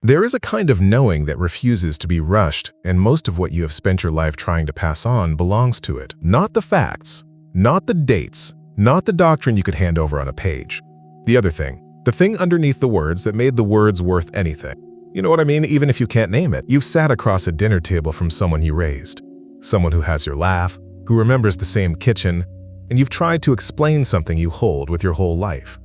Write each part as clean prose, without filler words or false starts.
There is a kind of knowing that refuses to be rushed, and most of what you have spent your life trying to pass on belongs to it. Not the facts, not the dates, not the doctrine you could hand over on a page. The other thing, the thing underneath the words that made the words worth anything. You know what I mean? Even if you can't name it. You've sat across a dinner table from someone you raised, someone who has your laugh, who remembers the same kitchen, and you've tried to explain something you hold with your whole life.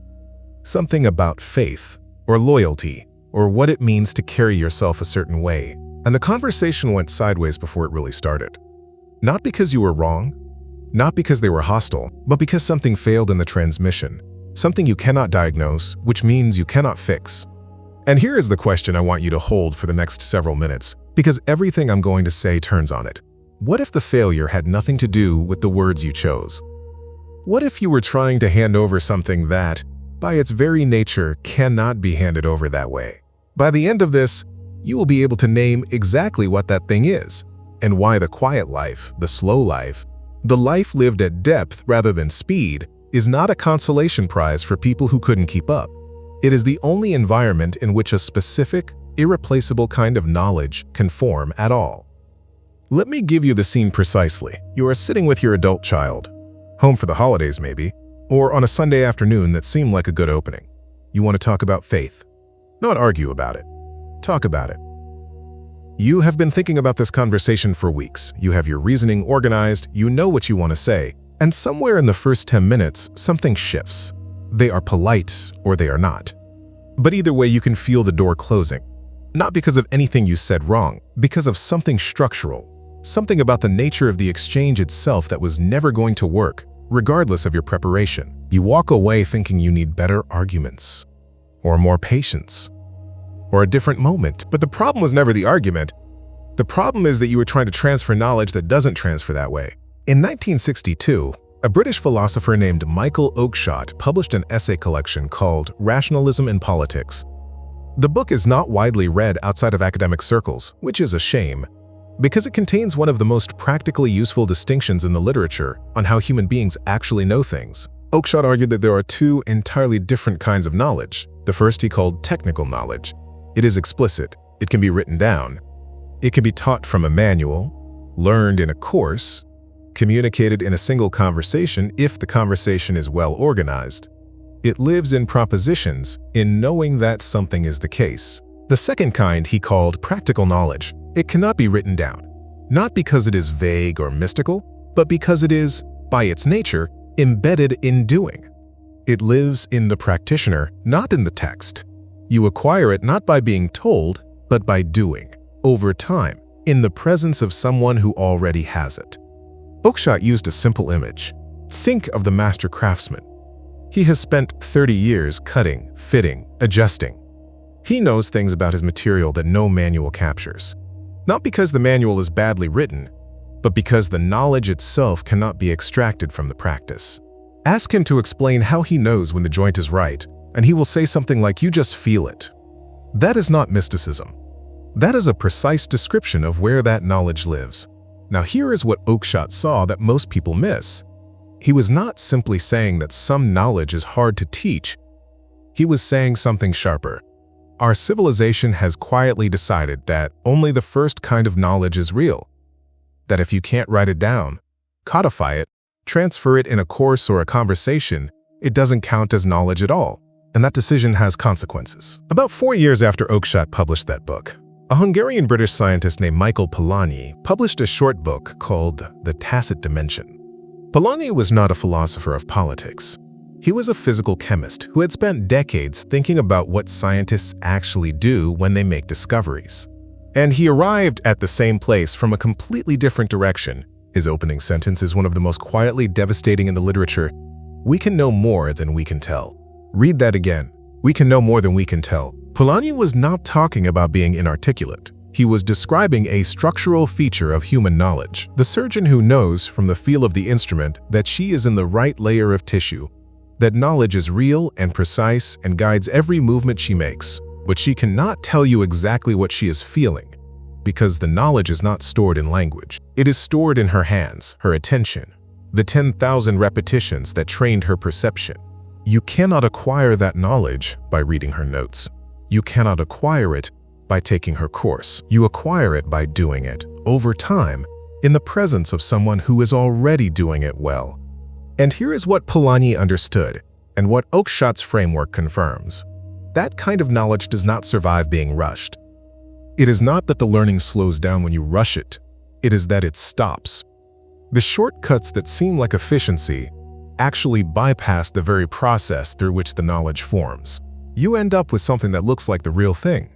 Something about faith, or loyalty, or what it means to carry yourself a certain way. And the conversation went sideways before it really started. Not because you were wrong, not because they were hostile, but because something failed in the transmission. Something you cannot diagnose, which means you cannot fix. And here is the question I want you to hold for the next several minutes, because everything I'm going to say turns on it. What if the failure had nothing to do with the words you chose? What if you were trying to hand over something that, by its very nature, cannot be handed over that way? By the end of this, you will be able to name exactly what that thing is, and why the quiet life, the slow life, the life lived at depth rather than speed, is not a consolation prize for people who couldn't keep up. It is the only environment in which a specific, irreplaceable kind of knowledge can form at all. Let me give you the scene precisely. You are sitting with your adult child, home for the holidays maybe, or on a Sunday afternoon that seemed like a good opening. You want to talk about faith. Not argue about it. Talk about it. You have been thinking about this conversation for weeks. You have your reasoning organized, you know what you want to say, and somewhere in the first 10 minutes, something shifts. They are polite or they are not. But either way, you can feel the door closing. Not because of anything you said wrong, because of something structural, something about the nature of the exchange itself that was never going to work, regardless of your preparation. You walk away thinking you need better arguments, or more patience, or a different moment. But the problem was never the argument. The problem is that you were trying to transfer knowledge that doesn't transfer that way. In 1962, a British philosopher named Michael Oakeshott published an essay collection called Rationalism in Politics. The book is not widely read outside of academic circles, which is a shame, because it contains one of the most practically useful distinctions in the literature on how human beings actually know things. Oakeshott argued that there are two entirely different kinds of knowledge. The first he called technical knowledge. It is explicit. It can be written down. It can be taught from a manual, learned in a course, communicated in a single conversation if the conversation is well organized. It lives in propositions, in knowing that something is the case. The second kind he called practical knowledge. It cannot be written down, not because it is vague or mystical, but because it is, by its nature, embedded in doing. It lives in the practitioner, not in the text. You acquire it not by being told, but by doing, over time, in the presence of someone who already has it. Oakeshott used a simple image. Think of the master craftsman. He has spent 30 years cutting, fitting, adjusting. He knows things about his material that no manual captures. Not because the manual is badly written, but because the knowledge itself cannot be extracted from the practice. Ask him to explain how he knows when the joint is right, and he will say something like, "You just feel it." That is not mysticism. That is a precise description of where that knowledge lives. Now here is what Oakeshott saw that most people miss. He was not simply saying that some knowledge is hard to teach. He was saying something sharper. Our civilization has quietly decided that only the first kind of knowledge is real. That if you can't write it down, codify it, transfer it in a course or a conversation, it doesn't count as knowledge at all, and that decision has consequences. About 4 years after Oakeshott published that book, a Hungarian-British scientist named Michael Polanyi published a short book called The Tacit Dimension. Polanyi was not a philosopher of politics. He was a physical chemist who had spent decades thinking about what scientists actually do when they make discoveries. And he arrived at the same place from a completely different direction. His opening sentence is one of the most quietly devastating in the literature. We can know more than we can tell. Read that again. We can know more than we can tell. Polanyi was not talking about being inarticulate. He was describing a structural feature of human knowledge. The surgeon who knows from the feel of the instrument that she is in the right layer of tissue, that knowledge is real and precise and guides every movement she makes, but she cannot tell you exactly what she is feeling, because the knowledge is not stored in language. It is stored in her hands, her attention, the 10,000 repetitions that trained her perception. You cannot acquire that knowledge by reading her notes. You cannot acquire it by taking her course. You acquire it by doing it, over time, in the presence of someone who is already doing it well. And here is what Polanyi understood, and what Oakeshott's framework confirms. That kind of knowledge does not survive being rushed. It is not that the learning slows down when you rush it. It is that it stops. The shortcuts that seem like efficiency actually bypass the very process through which the knowledge forms. You end up with something that looks like the real thing.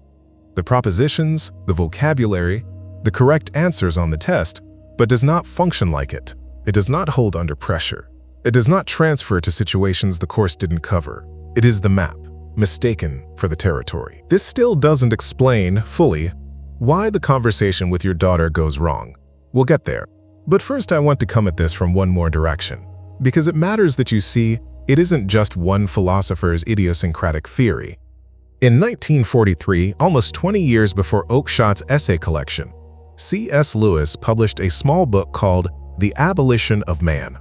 The propositions, the vocabulary, the correct answers on the test, but does not function like it. It does not hold under pressure. It does not transfer to situations the course didn't cover. It is the map, mistaken for the territory. This still doesn't explain, fully, why the conversation with your daughter goes wrong. We'll get there. But first I want to come at this from one more direction, because it matters that you see it isn't just one philosopher's idiosyncratic theory. In 1943, almost 20 years before Oakeshott's essay collection, C.S. Lewis published a small book called The Abolition of Man.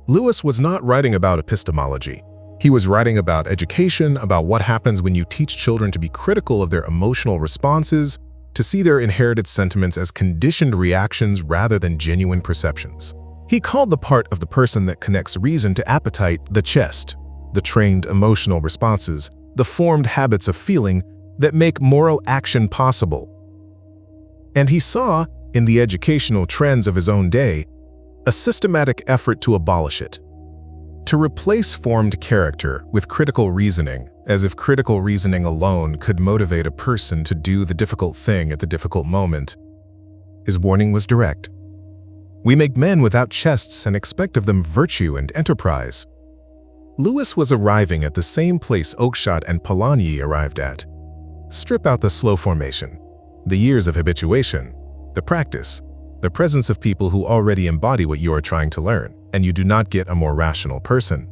Lewis was not writing about epistemology. He was writing about education, about what happens when you teach children to be critical of their emotional responses, to see their inherited sentiments as conditioned reactions rather than genuine perceptions. He called the part of the person that connects reason to appetite the chest, the trained emotional responses, the formed habits of feeling that make moral action possible. And he saw, in the educational trends of his own day, a systematic effort to abolish it, to replace formed character with critical reasoning, as if critical reasoning alone could motivate a person to do the difficult thing at the difficult moment. His warning was direct. We make men without chests and expect of them virtue and enterprise. Lewis was arriving at the same place Oakeshott and Polanyi arrived at. Strip out the slow formation, the years of habituation, the practice, the presence of people who already embody what you are trying to learn, and you do not get a more rational person.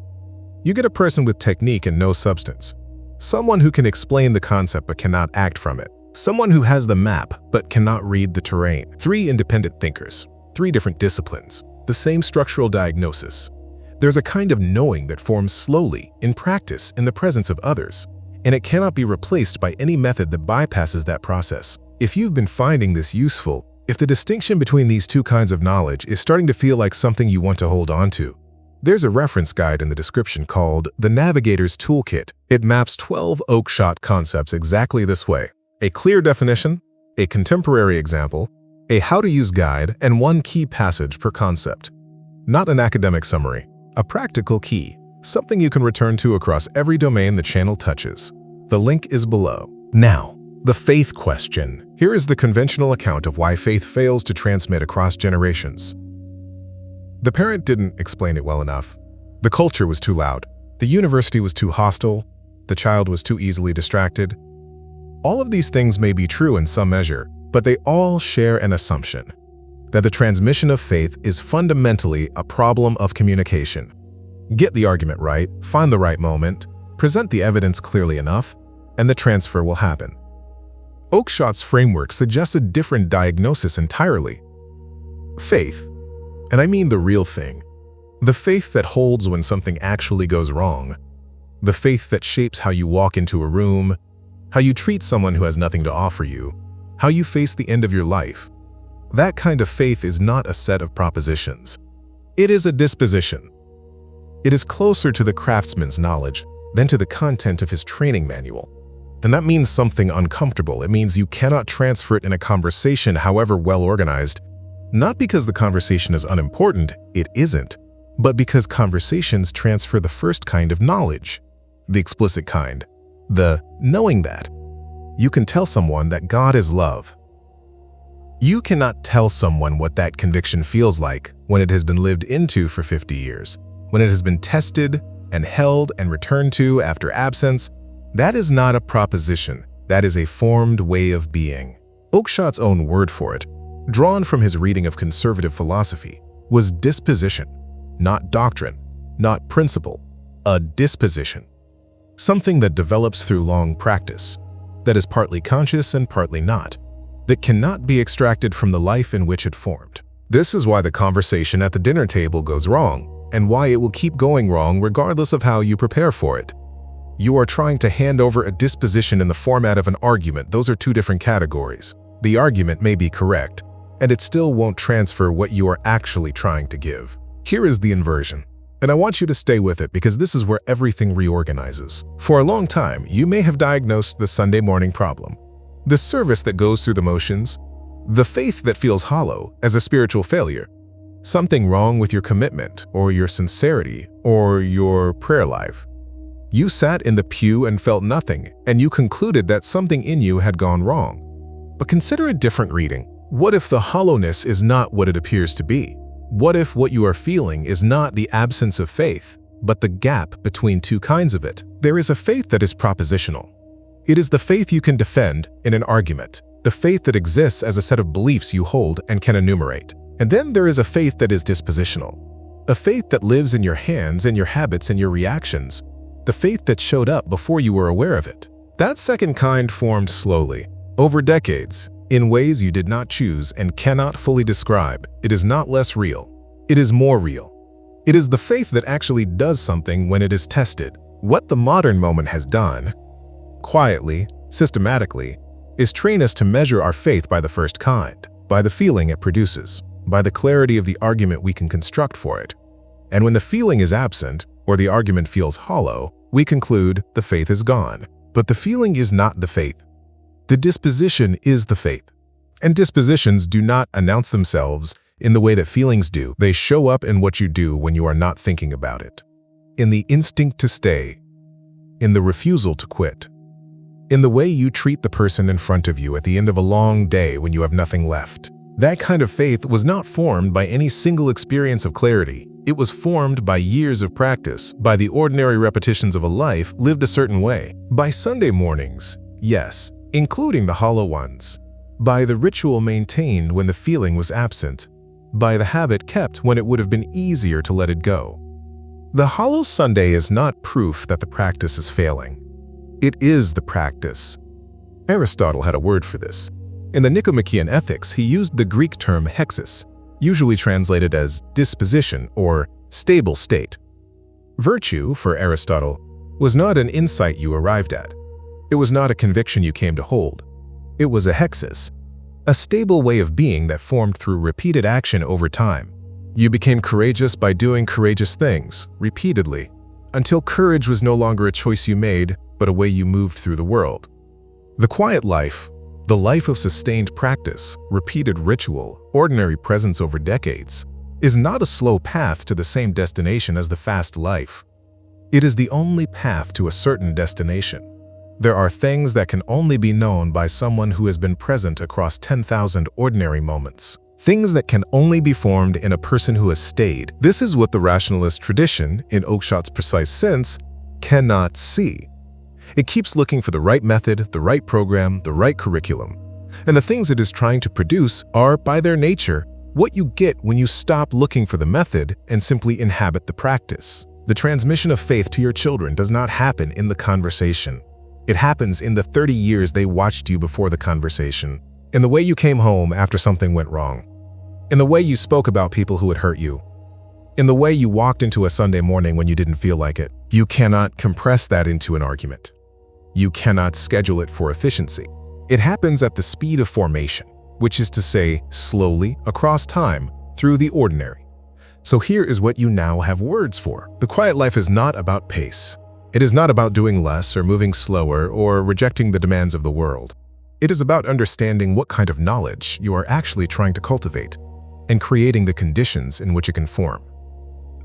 You get a person with technique and no substance. Someone who can explain the concept but cannot act from it. Someone who has the map but cannot read the terrain. 3 independent thinkers, 3 different disciplines, the same structural diagnosis. There's a kind of knowing that forms slowly, in practice, in the presence of others, and it cannot be replaced by any method that bypasses that process. If you've been finding this useful, if the distinction between these two kinds of knowledge is starting to feel like something you want to hold on to, there's a reference guide in the description called The Navigator's Toolkit. It maps 12 Oakeshott concepts exactly this way: a clear definition, a contemporary example, a how-to-use guide, and 1 key passage per concept. Not an academic summary, a practical key, something you can return to across every domain the channel touches. The link is below. Now, the faith question. Here is the conventional account of why faith fails to transmit across generations. The parent didn't explain it well enough. The culture was too loud. The university was too hostile. The child was too easily distracted. All of these things may be true in some measure, but they all share an assumption that the transmission of faith is fundamentally a problem of communication. Get the argument right, find the right moment, present the evidence clearly enough, and the transfer will happen. Oakeshott's framework suggests a different diagnosis entirely. Faith, and I mean the real thing, the faith that holds when something actually goes wrong, the faith that shapes how you walk into a room, how you treat someone who has nothing to offer you, how you face the end of your life. That kind of faith is not a set of propositions. It is a disposition. It is closer to the craftsman's knowledge than to the content of his training manual. And that means something uncomfortable. It means you cannot transfer it in a conversation, however well organized, not because the conversation is unimportant, it isn't, but because conversations transfer the first kind of knowledge, the explicit kind, the knowing that. You can tell someone that God is love. You cannot tell someone what that conviction feels like when it has been lived into for 50 years, when it has been tested and held and returned to after absence. That is not a proposition, that is a formed way of being. Oakeshott's own word for it, drawn from his reading of conservative philosophy, was disposition, not doctrine, not principle, a disposition. Something that develops through long practice, that is partly conscious and partly not, that cannot be extracted from the life in which it formed. This is why the conversation at the dinner table goes wrong, and why it will keep going wrong regardless of how you prepare for it. You are trying to hand over a disposition in the format of an argument. Those are two different categories. The argument may be correct, and it still won't transfer what you are actually trying to give. Here is the inversion, and I want you to stay with it because this is where everything reorganizes. For a long time, you may have diagnosed the Sunday morning problem, the service that goes through the motions, the faith that feels hollow as a spiritual failure, something wrong with your commitment or your sincerity or your prayer life. You sat in the pew and felt nothing, and you concluded that something in you had gone wrong. But consider a different reading. What if the hollowness is not what it appears to be? What if what you are feeling is not the absence of faith, but the gap between two kinds of it? There is a faith that is propositional. It is the faith you can defend in an argument, the faith that exists as a set of beliefs you hold and can enumerate. And then there is a faith that is dispositional, a faith that lives in your hands and your habits and your reactions, the faith that showed up before you were aware of it. That second kind formed slowly, over decades, in ways you did not choose and cannot fully describe. It is not less real. It is more real. It is the faith that actually does something when it is tested. What the modern moment has done, quietly, systematically, is train us to measure our faith by the first kind, by the feeling it produces, by the clarity of the argument we can construct for it. And when the feeling is absent, or the argument feels hollow, we conclude the faith is gone. But the feeling is not the faith. The disposition is the faith. And dispositions do not announce themselves in the way that feelings do. They show up in what you do when you are not thinking about it. In the instinct to stay, in the refusal to quit, in the way you treat the person in front of you at the end of a long day when you have nothing left. That kind of faith was not formed by any single experience of clarity. It was formed by years of practice, by the ordinary repetitions of a life lived a certain way, by Sunday mornings, yes, including the hollow ones, by the ritual maintained when the feeling was absent, by the habit kept when it would have been easier to let it go. The hollow Sunday is not proof that the practice is failing. It is the practice. Aristotle had a word for this. In the Nicomachean Ethics, he used the Greek term hexis, usually translated as disposition or stable state. Virtue, for Aristotle, was not an insight you arrived at. It was not a conviction you came to hold. It was a hexis, a stable way of being that formed through repeated action over time. You became courageous by doing courageous things, repeatedly, until courage was no longer a choice you made, but a way you moved through the world. The quiet life, the life of sustained practice, repeated ritual, ordinary presence over decades, is not a slow path to the same destination as the fast life. It is the only path to a certain destination. There are things that can only be known by someone who has been present across 10,000 ordinary moments. Things that can only be formed in a person who has stayed. This is what the rationalist tradition, in Oakeshott's precise sense, cannot see. It keeps looking for the right method, the right program, the right curriculum. And the things it is trying to produce are, by their nature, what you get when you stop looking for the method and simply inhabit the practice. The transmission of faith to your children does not happen in the conversation. It happens in the 30 years they watched you before the conversation, in the way you came home after something went wrong, in the way you spoke about people who had hurt you, in the way you walked into a Sunday morning when you didn't feel like it. You cannot compress that into an argument. You cannot schedule it for efficiency. It happens at the speed of formation, which is to say, slowly, across time, through the ordinary. So here is what you now have words for. The quiet life is not about pace. It is not about doing less or moving slower or rejecting the demands of the world. It is about understanding what kind of knowledge you are actually trying to cultivate and creating the conditions in which it can form.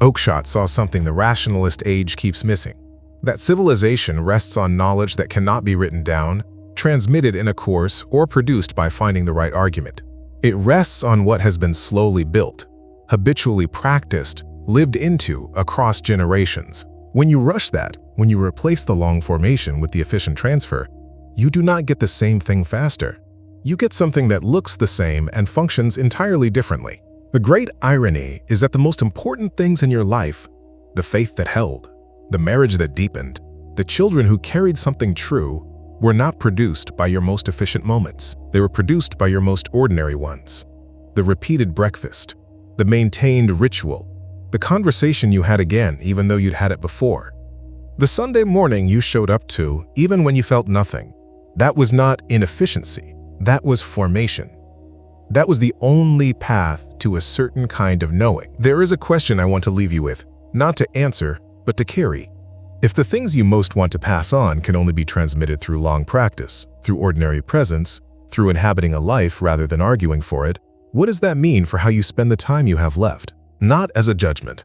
Oakeshott saw something the rationalist age keeps missing. That civilization rests on knowledge that cannot be written down, transmitted in a course, or produced by finding the right argument. It rests on what has been slowly built, habitually practiced, lived into across generations. When you rush that, when you replace the long formation with the efficient transfer, you do not get the same thing faster. You get something that looks the same and functions entirely differently. The great irony is that the most important things in your life, the faith that held, the marriage that deepened, the children who carried something true, were not produced by your most efficient moments. They were produced by your most ordinary ones. The repeated breakfast, the maintained ritual, the conversation you had again even though you'd had it before. The Sunday morning you showed up to, even when you felt nothing. That was not inefficiency. That was formation. That was the only path to a certain kind of knowing. There is a question I want to leave you with, not to answer, but to carry. If the things you most want to pass on can only be transmitted through long practice, through ordinary presence, through inhabiting a life rather than arguing for it, what does that mean for how you spend the time you have left? Not as a judgment.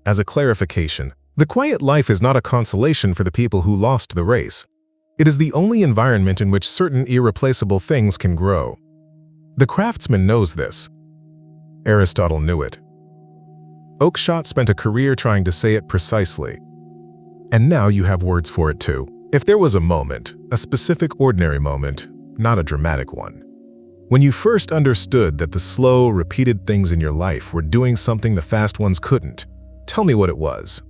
As a clarification, the quiet life is not a consolation for the people who lost the race. It is the only environment in which certain irreplaceable things can grow. The craftsman knows this. Aristotle knew it. Oakeshott spent a career trying to say it precisely. And now you have words for it too. If there was a moment, a specific ordinary moment, not a dramatic one, when you first understood that the slow, repeated things in your life were doing something the fast ones couldn't, tell me what it was.